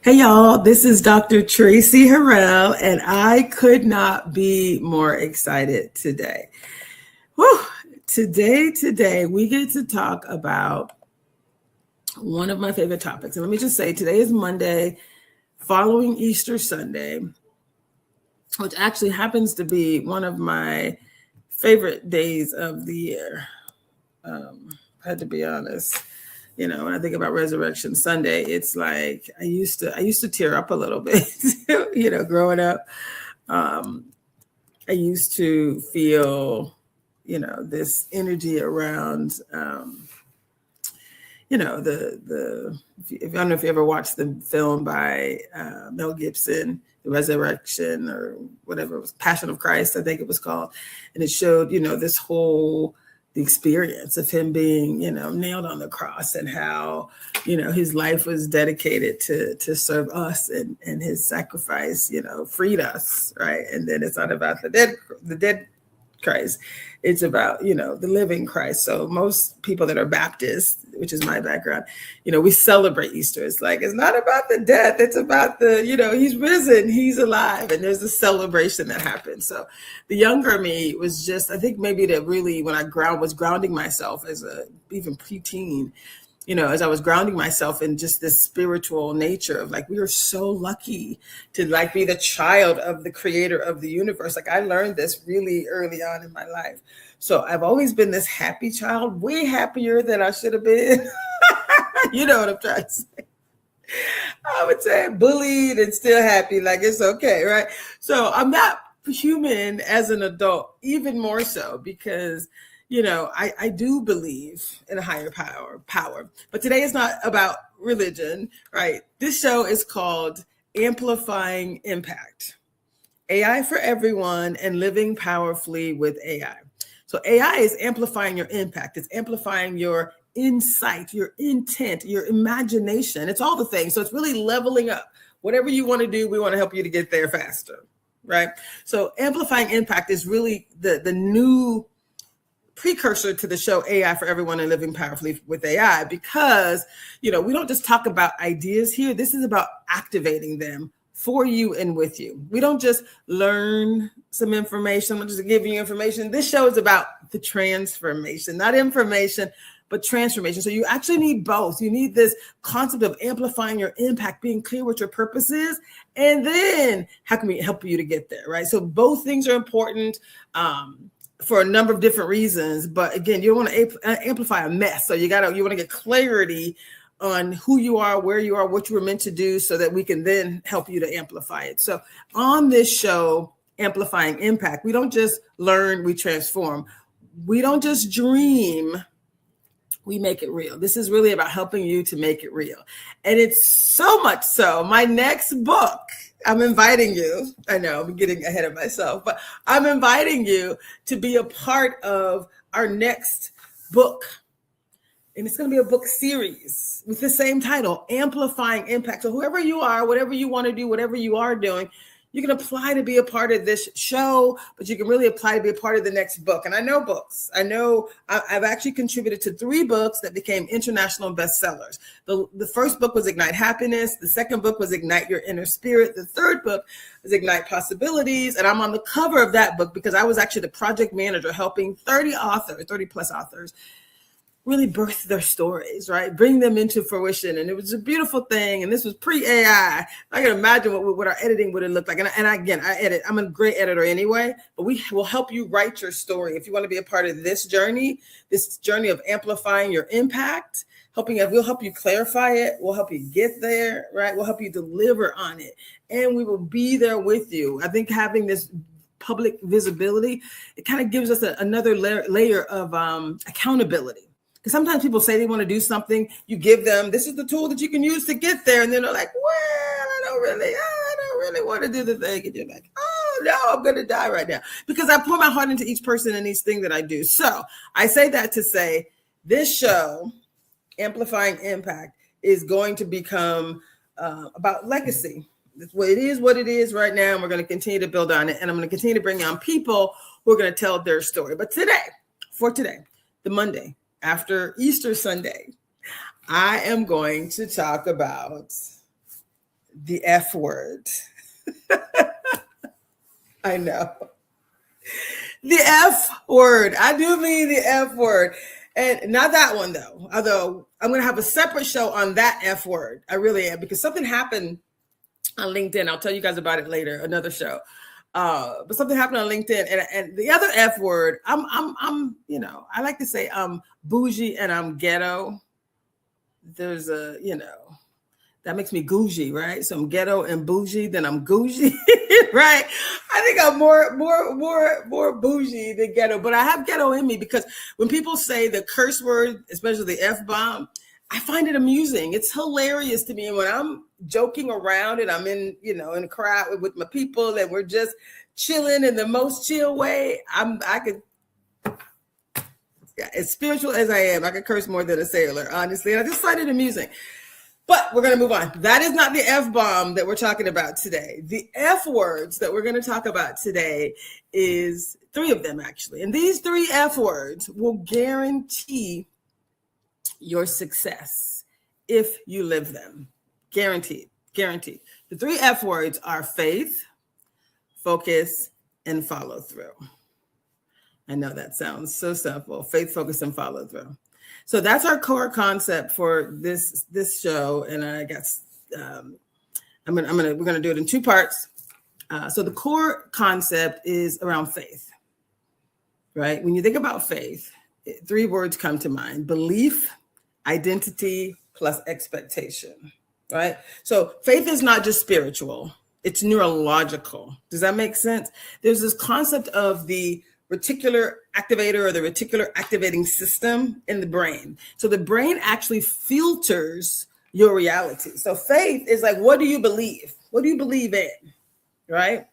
Hey y'all, this is Dr. Traci Harrell, and I could not be more excited today. Whew. Today, we get to talk about one of my favorite topics. And let me just say, today is Monday, following Easter Sunday, which actually happens to be one of my favorite days of the year. I had to be honest. You know, when I think about Resurrection Sunday, it's like I used to tear up a little bit, you know, growing up. I used to feel, you know, this energy around, you know, I don't know if you ever watched the film by Mel Gibson, The Resurrection or whatever it was, Passion of Christ, I think it was called. And it showed, you know, this whole the experience of him being, you know, nailed on the cross and how, you know, his life was dedicated to serve us and his sacrifice, you know, freed us, right? And then it's not about the dead Christ. It's about, you know, the living Christ. So most people that are Baptist, which is my background, you know, we celebrate Easter. It's like, it's not about the death. It's about the, you know, he's risen, he's alive. And there's a celebration that happens. So the younger me was just, I think maybe that really when I was grounding myself as a even preteen, you know, as I was grounding myself in just this spiritual nature of like, we are so lucky to like be the child of the creator of the universe. Like I learned this really early on in my life. So I've always been this happy child, way happier than I should have been. You know what I'm trying to say? I would say bullied and still happy, like it's okay, right? So I'm not human as an adult, even more so because you know, I do believe in a higher power, but today is not about religion, right? This show is called Amplifying Impact, AI for everyone and living powerfully with AI. So AI is amplifying your impact. It's amplifying your insight, your intent, your imagination. It's all the things. So it's really leveling up. Whatever you want to do, we want to help you to get there faster, right? So amplifying impact is really the new precursor to the show AI for Everyone and Living Powerfully with AI, because, you know, we don't just talk about ideas here. This is about activating them for you and with you. We don't just learn some information, I'm just giving you information. This show is about the transformation, not information, but transformation. So you actually need both. You need this concept of amplifying your impact, being clear what your purpose is, and then how can we help you to get there, right? So both things are important. For a number of different reasons, but again, you don't want to amplify a mess. So you want to get clarity on who you are, where you are, what you were meant to do, so that we can then help you to amplify it. So on this show, Amplifying Impact, we don't just learn, we transform. We don't just dream, we make it real. This is really about helping you to make it real. And it's so much so, my next book, I'm inviting you, I know I'm getting ahead of myself, but I'm inviting you to be a part of our next book. And it's going to be a book series with the same title, Amplifying Impact. So whoever you are, whatever you want to do, whatever you are doing, you can apply to be a part of this show, but you can really apply to be a part of the next book. And I know books. I know I've actually contributed to 3 books that became international bestsellers. The first book was Ignite Happiness. The second book was Ignite Your Inner Spirit. The third book was Ignite Possibilities. And I'm on the cover of that book because I was actually the project manager helping 30 plus authors really birth their stories, right? Bring them into fruition. And it was a beautiful thing. And this was pre-AI. I can imagine what our editing would have looked like. And again, I edit. I'm a great editor anyway, but we will help you write your story. If you want to be a part of this journey of amplifying your impact, we'll help you clarify it. We'll help you get there, right? We'll help you deliver on it. And we will be there with you. I think having this public visibility, it kind of gives us another layer of accountability. Because sometimes people say they want to do something, you give them, this is the tool that you can use to get there. And then they're like, well, I don't really want to do the thing. And you're like, oh no, I'm going to die right now. Because I pour my heart into each person and each thing that I do. So I say that to say this show, Amplifying Impact, is going to become about legacy. It is what it is right now. And we're going to continue to build on it. And I'm going to continue to bring on people who are going to tell their story. But for today, the Monday after Easter Sunday, I am going to talk about the F word. I know. The F word. I do mean the F word. And not that one, though. Although I'm going to have a separate show on that F word. I really am, because something happened on LinkedIn. I'll tell you guys about it later, another show. But something happened on LinkedIn, and the other F word, I'm, you know, I like to say I'm bougie and I'm ghetto. There's a, you know, that makes me gougie, right? So I'm ghetto and bougie, then I'm gougie, right? I think I'm more bougie than ghetto, but I have ghetto in me, because when people say the curse word, especially the F-bomb, I find it amusing. It's hilarious to me. And when I'm joking around and I'm in, you know, in a crowd with my people and we're just chilling in the most chill way, as spiritual as I am, I could curse more than a sailor, honestly. And I just find it amusing. But we're going to move on. That is not the F-bomb that we're talking about today. The F words that we're going to talk about today is 3 of them, actually. And these 3 F words will guarantee your success if you live them. Guaranteed. Guaranteed. The 3 F words are faith, focus, and follow through. I know that sounds so simple. Faith, focus, and follow through. So that's our core concept for this show. And I guess we're gonna do it in 2 parts. So the core concept is around faith, right? When you think about faith, 3 words come to mind: belief, identity, plus expectation, right? So faith is not just spiritual, it's neurological. Does that make sense? There's this concept of the reticular activator, or the reticular activating system in the brain. So the brain actually filters your reality. So faith is like, what do you believe? What do you believe in, right?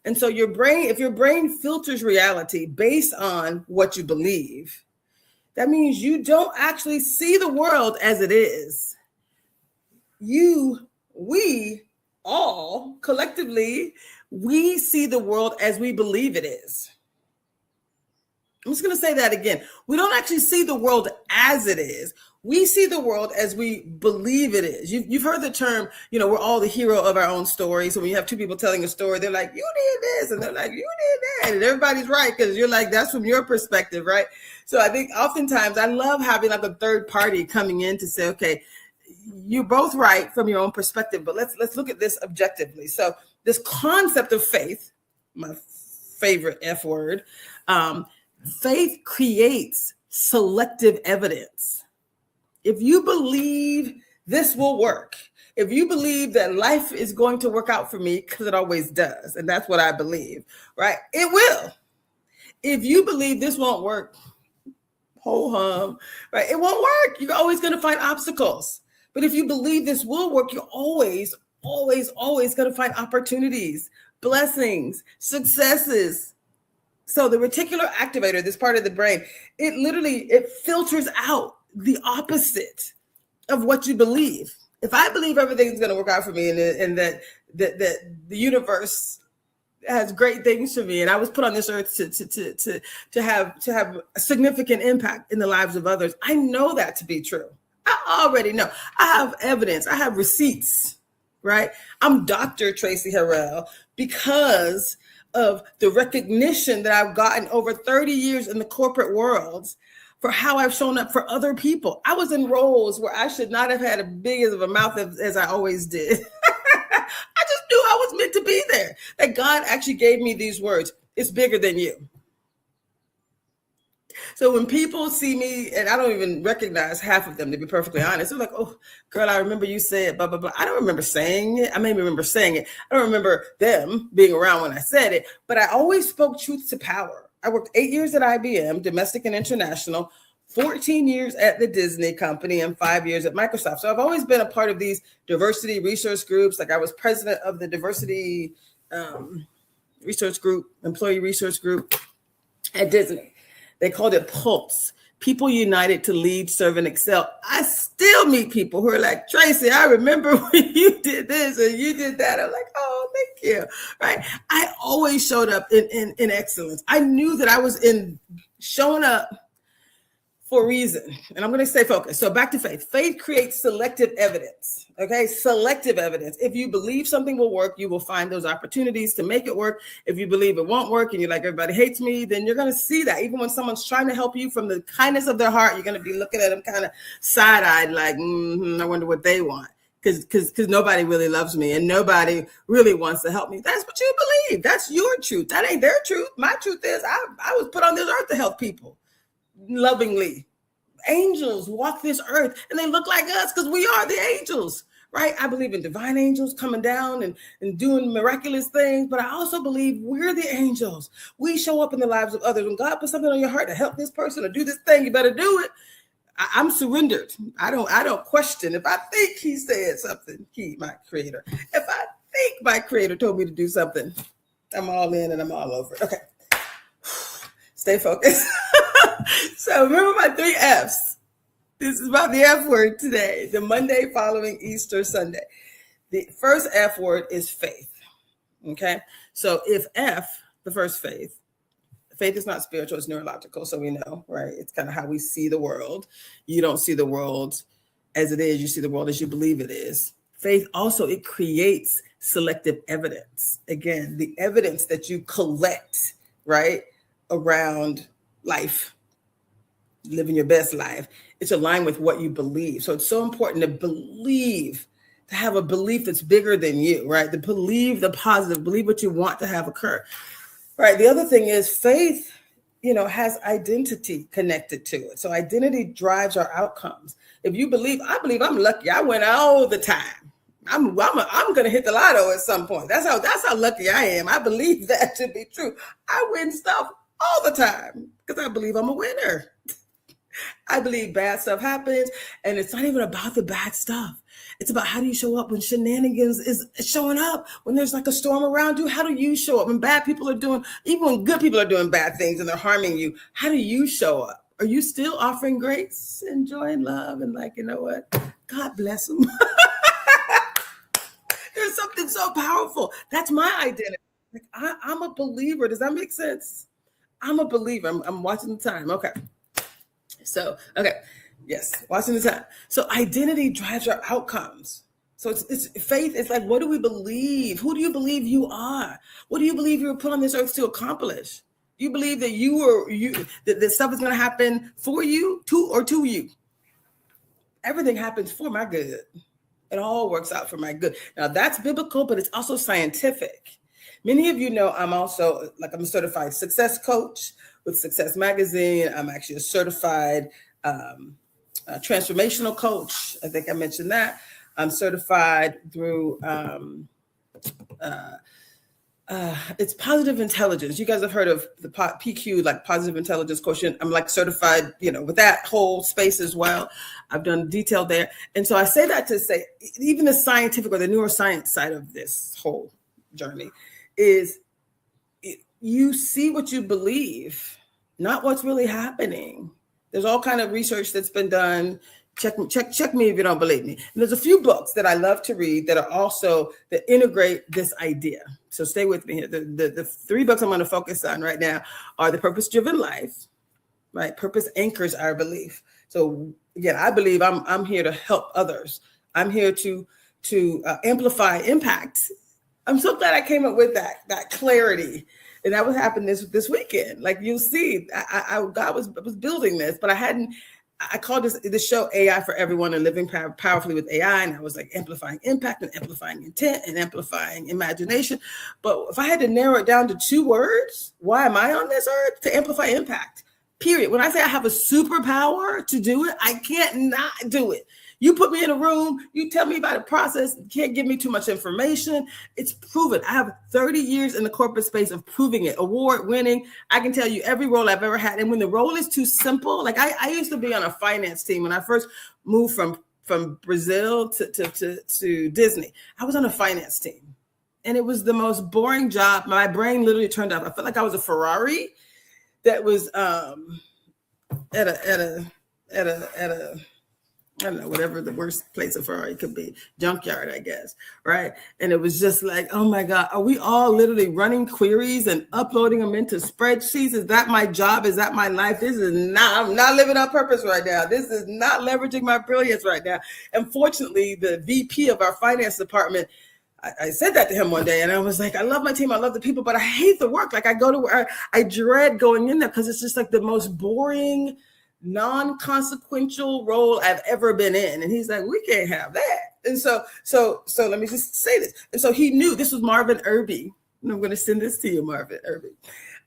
And so your brain, if your brain filters reality based on what you believe, that means you don't actually see the world as it is. We all collectively, we see the world as we believe it is. I'm just going to say that again. We don't actually see the world as it is. We see the world as we believe it is. You've heard the term, you know, we're all the hero of our own story. So when you have 2 people telling a story, they're like, you did this, and they're like, you did that. And everybody's right, because you're like, that's from your perspective, right? So I think oftentimes I love having like a third party coming in to say, okay, you're both right from your own perspective, but let's look at this objectively. So this concept of faith, my favorite F word, faith creates selective evidence. If you believe this will work, if you believe that life is going to work out for me, because it always does, and that's what I believe, right? It will. If you believe this won't work, ho hum, right? It won't work. You're always going to find obstacles. But if you believe this will work, you're always going to find opportunities, blessings, successes. So the reticular activator, this part of the brain, it filters out the opposite of what you believe. If I believe everything's going to work out for me and that the universe has great things for me, and I was put on this earth to have a significant impact in the lives of others, I know that to be true. I already know. I have evidence. I have receipts, right? I'm Dr. Traci Harrell because of the recognition that I've gotten over 30 years in the corporate world for how I've shown up for other people. I was in roles where I should not have had as big of a mouth as I always did. I just knew I was meant to be there. That God actually gave me these words: it's bigger than you. So when people see me, and I don't even recognize half of them, to be perfectly honest, they're like, oh, girl, I remember you said blah, blah, blah. I don't remember saying it. I may remember saying it. I don't remember them being around when I said it, but I always spoke truth to power. I worked 8 years at IBM, domestic and international, 14 years at the Disney company, and 5 years at Microsoft. So I've always been a part of these diversity resource groups. Like I was president of the diversity research group, employee resource group at Disney. They called it Pulse, People United to Lead, Serve, and Excel. I still meet people who are like, Traci, I remember when you did this and you did that. I'm like, oh, thank you, right? I always showed up in excellence. I knew that I was showing up for a reason. And I'm going to stay focused. So back to faith. Faith creates selective evidence. Okay. Selective evidence. If you believe something will work, you will find those opportunities to make it work. If you believe it won't work and you're like, everybody hates me, then you're going to see that. Even when someone's trying to help you from the kindness of their heart, you're going to be looking at them kind of side-eyed, like, I wonder what they want. Because nobody really loves me and nobody really wants to help me. That's what you believe. That's your truth. That ain't their truth. My truth is I was put on this earth to help people lovingly. Angels walk this earth and they look like us because we are the angels, right? I believe in divine angels coming down and doing miraculous things, but I also believe we're the angels. We show up in the lives of others. When God puts something on your heart to help this person or do this thing, you better do it. I'm surrendered. I don't question. If I think he said something, he, my creator. If I think my creator told me to do something, I'm all in and I'm all over. Okay. Stay focused. So remember my 3 F's. This is about the F word today, the Monday following Easter Sunday. The first F word is faith. Okay. So if F, the first faith is not spiritual, it's neurological. So we know, right? It's kind of how we see the world. You don't see the world as it is. You see the world as you believe it is. Faith also, it creates selective evidence. Again, the evidence that you collect, right, around life, living your best life. It's aligned with what you believe. So it's so important to believe, to have a belief that's bigger than you, right? To believe the positive, believe what you want to have occur. Right. The other thing is faith, has identity connected to it. So identity drives our outcomes. If you believe, I believe I'm lucky. I win all the time. I'm going to hit the lotto at some point. That's how lucky I am. I believe that to be true. I win stuff all the time because I believe I'm a winner. I believe bad stuff happens, and it's not even about the bad stuff. It's about how do you show up when shenanigans is showing up, when there's like a storm around you. How do you show up when bad people are doing, even when good people are doing bad things and they're harming you? How do you show up? Are you still offering grace and joy and love and like, you know what? God bless them. There's something so powerful. That's my identity. Like I'm a believer. Does that make sense? I'm a believer. I'm watching the time. Okay. So, okay. Yes, watching the time. So identity drives our outcomes. So it's faith. It's like, what do we believe? Who do you believe you are? What do you believe you were put on this earth to accomplish? You believe that that stuff is going to happen for you, to you. Everything happens for my good. It all works out for my good. Now that's biblical, but it's also scientific. Many of you know I'm also I'm a certified success coach with Success Magazine. I'm actually a certified transformational coach. I think I mentioned that. I'm certified through it's positive intelligence. You guys have heard of the PQ, like positive intelligence quotient. I'm like certified, with that whole space as well. I've done detail there. And so I say that to say, even the scientific or the neuroscience side of this whole journey is you see what you believe, not what's really happening. There's all kind of research that's been done. Check me if you don't believe me. And there's a few books that I love to read that are also that integrate this idea. So stay with me here. The 3 books I'm going to focus on right now are The Purpose-Driven Life, right? Purpose anchors our belief. So again, I believe I'm here to help others. I'm here to amplify impact. I'm so glad I came up with that clarity. And that was happening this weekend. Like you'll see, God was building this, but I called this show AI for Everyone and Living Powerfully with AI. And I was like amplifying impact and amplifying intent and amplifying imagination. But if I had to narrow it down to 2 words, why am I on this earth? To amplify impact, period. When I say I have a superpower to do it, I can't not do it. You put me in a room, you tell me about a process, you can't give me too much information. It's proven. I have 30 years in the corporate space of proving it, award winning. I can tell you every role I've ever had. And when the role is too simple, like I used to be on a finance team when I first moved from Brazil to Disney. I was on a finance team and it was the most boring job. My brain literally turned off. I felt like I was a Ferrari that was at a I don't know, whatever the worst place a Ferrari could be, junkyard, I guess, right? And it was just like, oh my God, are we all literally running queries and uploading them into spreadsheets? Is that my job? Is that my life? I'm not living on purpose right now. This is not leveraging my brilliance right now. And fortunately, the VP of our finance department, I said that to him one day, and I was like, I love my team, I love the people, but I hate the work. Like I go to where I dread going in there because it's just like the most boring, non-consequential role I've ever been in. And he's like, we can't have that. And so let me just say this. And so he knew this was Marvin Irby. And I'm going to send this to you, Marvin Irby.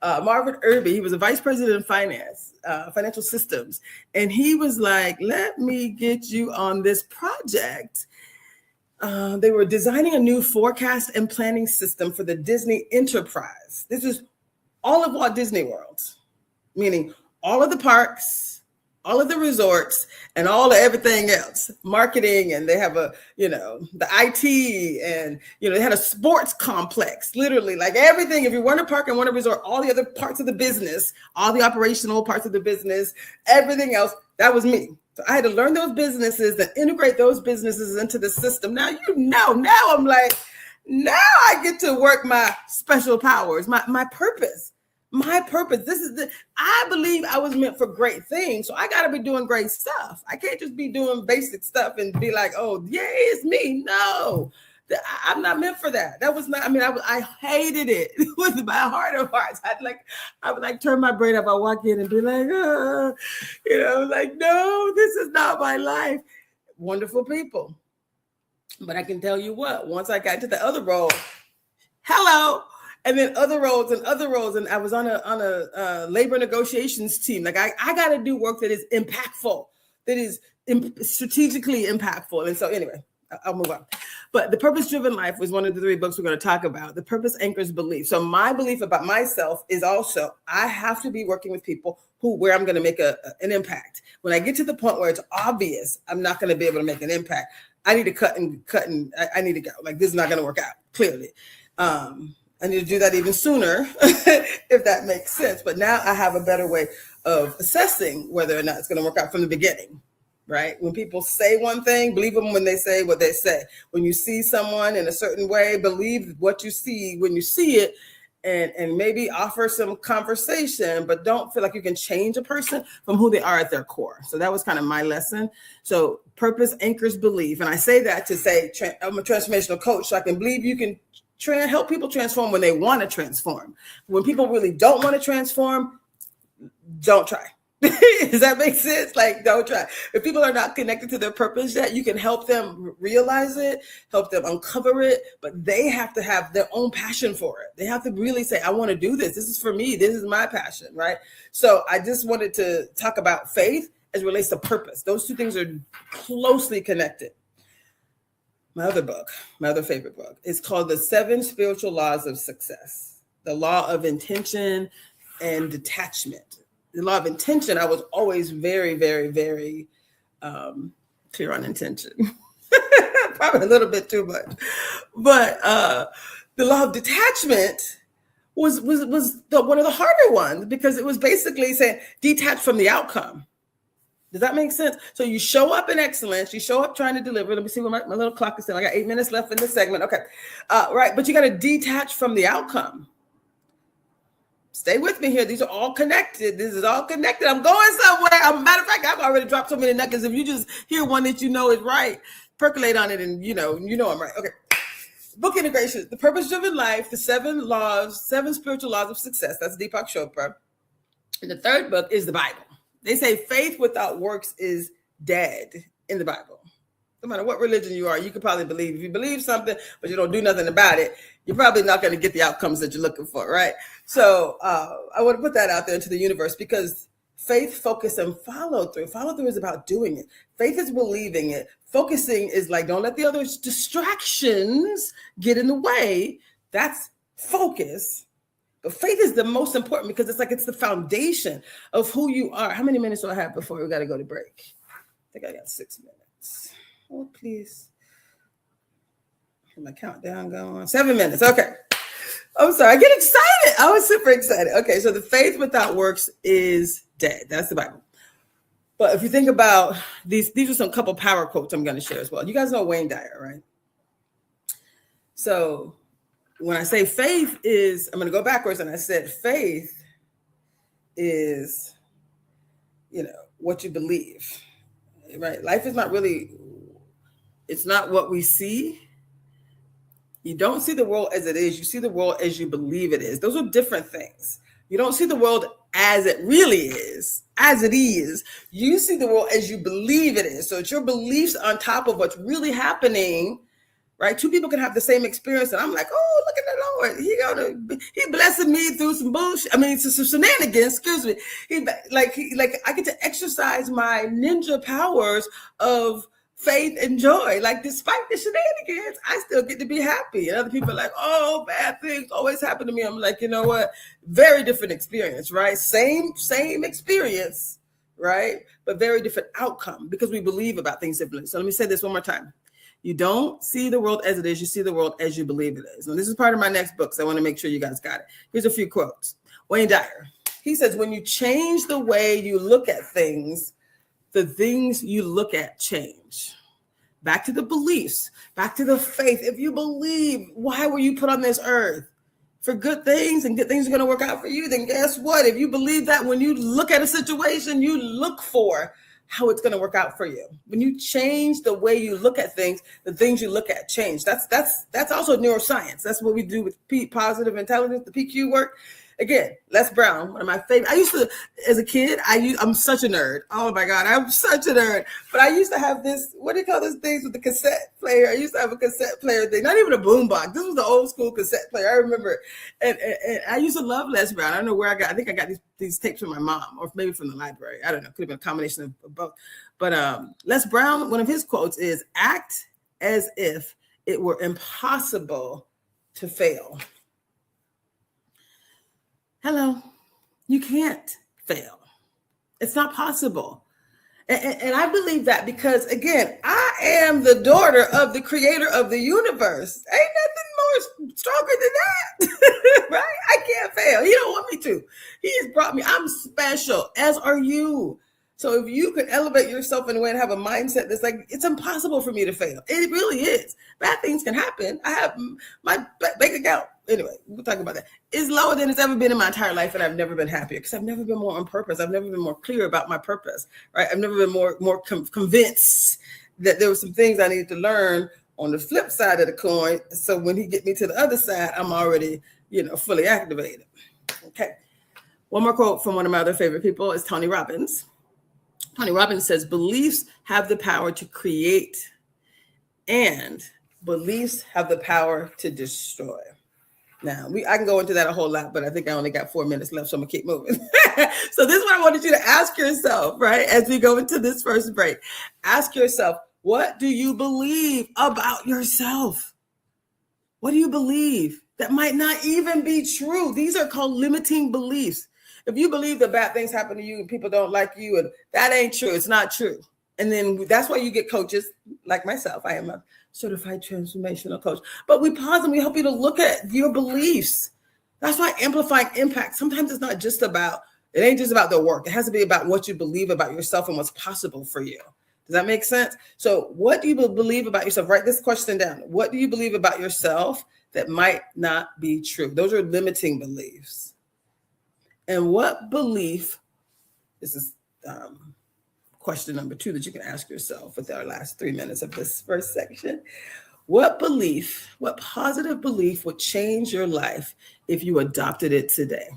Marvin Irby, he was a vice president of finance, financial systems. And he was like, let me get you on this project. They were designing a new forecast and planning system for the Disney enterprise. This is all of Walt Disney World, meaning all of the parks, all of the resorts, and all of everything else, marketing, and they have the IT, and, they had a sports complex, literally, like everything. If you want a park and want a resort, all the other parts of the business, all the operational parts of the business, everything else, that was me. So I had to learn those businesses and integrate those businesses into the system. Now, now I'm like, now I get to work my special powers, my purpose. My purpose. I believe I was meant for great things. So I got to be doing great stuff. I can't just be doing basic stuff and be like, oh, yay, it's me. No, I'm not meant for that. That was not, I hated it with my heart of hearts. I would turn my brain up. I walk in and be like, no, this is not my life. Wonderful people. But I can tell you what, once I got to the other role, hello. And then other roles, and I was on a labor negotiations team. Like I got to do work that is impactful, that is strategically impactful. And so anyway, I'll move on. But The Purpose-Driven Life was one of the 3 books we're going to talk about. The purpose anchors belief. So my belief about myself is also I have to be working with people where I'm going to make an impact. When I get to the point where it's obvious I'm not going to be able to make an impact, I need to cut and I need to go. Like this is not going to work out, clearly. I need to do that even sooner, if that makes sense. But now I have a better way of assessing whether or not it's going to work out from the beginning, right? When people say one thing, believe them when they say what they say. When you see someone in a certain way, believe what you see when you see it, and maybe offer some conversation, but don't feel like you can change a person from who they are at their core. So that was kind of my lesson. So purpose anchors belief. And I say that to say I'm a transformational coach, so I can believe you can help people transform when they want to transform. When people really don't want to transform, don't try. Does that make sense? Like, don't try. If people are not connected to their purpose yet, you can help them realize it, help them uncover it, but they have to have their own passion for it. They have to really say, I want to do this. This is for me. This is my passion, right? So I just wanted to talk about faith as it relates to purpose. Those 2 things are closely connected. My other favorite book, is called The 7 Spiritual Laws of Success, the law of intention and detachment. The law of intention, I was always very, very, very clear on intention, probably a little bit too much. But the law of detachment was one of the harder ones, because it was basically saying detach from the outcome. Does that make sense? So you show up in excellence. You show up trying to deliver. Let me see what my little clock is saying. I got 8 minutes left in this segment. Okay. Right. But you got to detach from the outcome. Stay with me here. These are all connected. This is all connected. I'm going somewhere. As a matter of fact, I've already dropped so many nuggets. If you just hear one that you know is right, percolate on it, and you know I'm right. Okay. Book integration, The Purpose-Driven Life, the 7 spiritual laws of success. That's Deepak Chopra. And the 3rd book is the Bible. They say faith without works is dead in the Bible. No matter what religion you are, you could probably believe. If you believe something, but you don't do nothing about it, you're probably not going to get the outcomes that you're looking for, right? So I want to put that out there into the universe, because faith, focus, and follow through. Follow through is about doing it. Faith is believing it. Focusing is like, don't let the other distractions get in the way. That's focus. But faith is the most important, because it's the foundation of who you are. How many minutes do I have before we got to go to break? I think I got 6 minutes. Oh, please. My countdown going. 7 minutes. Okay. I'm sorry. I get excited. I was super excited. Okay. So the faith without works is dead. That's the Bible. But if you think about these are some couple power quotes I'm going to share as well. You guys know Wayne Dyer, right? So when I say faith is, I'm going to go backwards, and I said faith is, what you believe, right? Life is not really, it's not what we see. You don't see the world as it is. You see the world as you believe it is. Those are different things. You don't see the world as it really is, as it is. You see the world as you believe it is. So it's your beliefs on top of what's really happening, right? Two people can have the same experience, and I'm like, oh, look at the Lord. He blessed me through some bullshit. I mean, some shenanigans. Excuse me. I get to exercise my ninja powers of faith and joy. Like, despite the shenanigans, I still get to be happy. And other people are like, oh, bad things always happen to me. I'm like, you know what? Very different experience, right? Same experience, right? But very different outcome, because we believe about things differently. So let me say this one more time. You don't see the world as it is. You see the world as you believe it is. And this is part of my next book, so I want to make sure you guys got it. Here's a few quotes. Wayne Dyer. He says, when you change the way you look at things, the things you look at change. Back to the beliefs, back to the faith. If you believe, why were you put on this earth? For good things, and good things are going to work out for you. Then guess what? If you believe that, when you look at a situation, you look for how it's going to work out for you. When you change the way you look at things, the things you look at change. That's also neuroscience. That's what we do with positive intelligence, the PQ work. Again, Les Brown, one of my favorite. I used to, as a kid, I'm such a nerd. Oh my God, I'm such a nerd. But I used to have this, what do you call those things with the cassette player? I used to have a cassette player thing, not even a boombox. This was the old school cassette player. I remember it. And I used to love Les Brown. I don't know where I think I got these tapes from my mom, or maybe from the library. I don't know. Could have been a combination of both. But Les Brown, one of his quotes is, act as if it were impossible to fail. Hello, you can't fail. It's not possible. And I believe that because, again, I am the daughter of the creator of the universe. Ain't nothing more stronger than that, right? I can't fail. He don't want me to. He has brought me. I'm special, as are you. So if you could elevate yourself in a way and have a mindset that's like, it's impossible for me to fail. It really is. Bad things can happen. I have my bank account. Anyway, we'll talk about that. It's lower than it's ever been in my entire life, and I've never been happier because I've never been more on purpose. I've never been more clear about my purpose, right? I've never been more convinced that there were some things I needed to learn on the flip side of the coin. So when he get me to the other side, I'm already, fully activated. Okay. One more quote from one of my other favorite people is Tony Robbins. Tony Robbins says, beliefs have the power to create, and beliefs have the power to destroy. Now, I can go into that a whole lot, but I think I only got 4 minutes left, so I'm going to keep moving. So this is what I wanted you to ask yourself, right, as we go into this first break. Ask yourself, what do you believe about yourself? What do you believe that might not even be true? These are called limiting beliefs. If you believe that bad things happen to you and people don't like you, and that ain't true, it's not true. And then that's why you get coaches like myself. I am a certified transformational coach. But we pause and we help you to look at your beliefs. That's why amplifying impact, sometimes it's not just about, it ain't just about the work. It has to be about what you believe about yourself and what's possible for you. Does that make sense? So what do you believe about yourself? Write this question down. What do you believe about yourself that might not be true? Those are limiting beliefs. And what belief, this is question number 2 that you can ask yourself with our last 3 minutes of this first section. What belief, what positive belief would change your life if you adopted it today?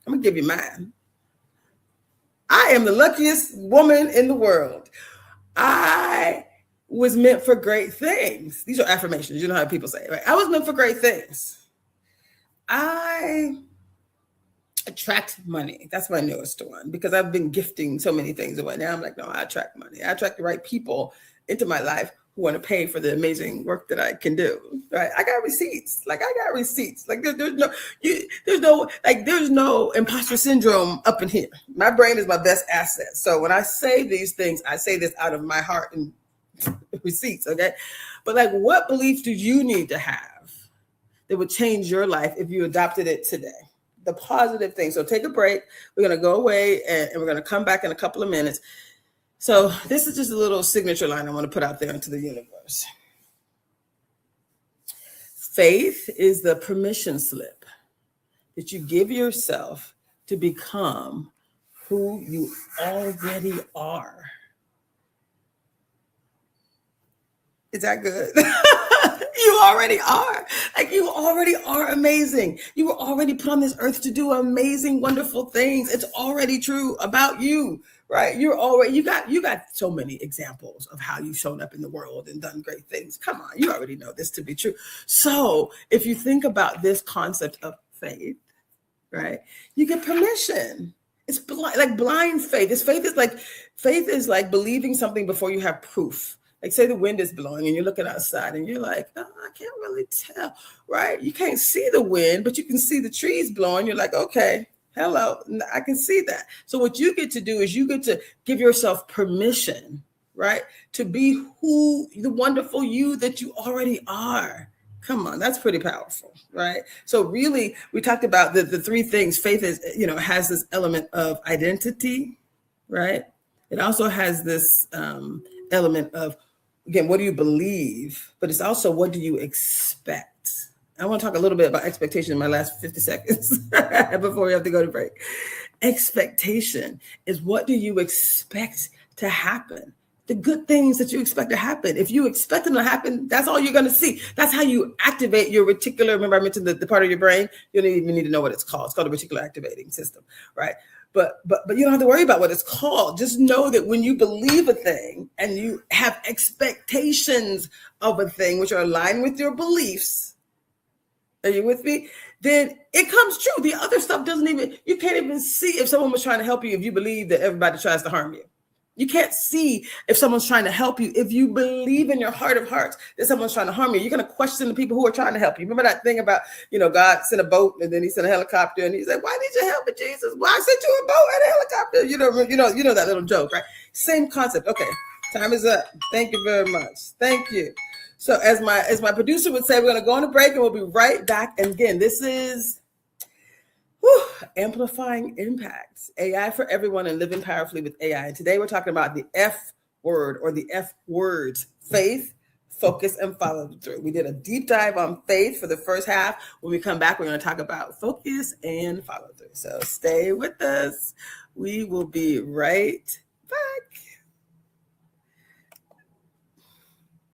I'm going to give you mine. I am the luckiest woman in the world. I was meant for great things. These are affirmations. You know how people say it, right? I was meant for great things. I attract money. That's my newest one, because I've been gifting so many things away. Now I'm like, no, I attract money. I attract the right people into my life who want to pay for the amazing work that I can do. Right? I got receipts. Like there's no imposter syndrome up in here. My brain is my best asset. So when I say these things, I say this out of my heart and receipts. Okay. But like, what belief do you need to have that would change your life if you adopted it today? The positive thing. So take a break. We're going to go away and we're going to come back in a couple of minutes. So this is just a little signature line I want to put out there into the universe. Faith is the permission slip that you give yourself to become who you already are. Is that good? You already are. Like, you already are amazing. You were already put on this earth to do amazing, wonderful things. It's already true about you, right? You got so many examples of how you've shown up in the world and done great things. Come on, you already know this to be true. So if you think about this concept of faith, right, you get permission. It's like blind faith. Faith is like believing something before you have proof. Like, say the wind is blowing and you're looking outside and you're like, oh, I can't really tell, right? You can't see the wind, but you can see the trees blowing. You're like, okay, hello, I can see that. So what you get to do is you get to give yourself permission, right, to be the wonderful you that you already are. Come on, that's pretty powerful, right? So really, we talked about the three things. Faith is, has this element of identity, right? It also has this element of, again, what do you believe? But it's also, what do you expect? I want to talk a little bit about expectation in my last 50 seconds before we have to go to break. Expectation is, what do you expect to happen? The good things that you expect to happen. If you expect them to happen, that's all you're going to see. That's how you activate your reticular. Remember I mentioned the part of your brain? You don't even need to know what it's called. It's called a reticular activating system, right? But you don't have to worry about what it's called. Just know that when you believe a thing and you have expectations of a thing which are aligned with your beliefs, are you with me? Then it comes true. The other stuff you can't even see if someone was trying to help you if you believe that everybody tries to harm you. You can't see if someone's trying to help you if you believe in your heart of hearts that someone's trying to harm you. You're going to question the people who are trying to help you. Remember that thing about, God sent a boat and then he sent a helicopter and he said, "Why did you help me, Jesus? Why sent you a boat and a helicopter?" You know that little joke, right? Same concept. Okay, time is up. Thank you very much. Thank you. So as my producer would say, we're going to go on a break and we'll be right back. And again, this is amplifying impacts, AI for everyone and living powerfully with AI. And today we're talking about the F word, or the F words: faith, focus, and follow through. We did a deep dive on faith for the first half. When we come back, we're going to talk about focus and follow through. So stay with us. We will be right back.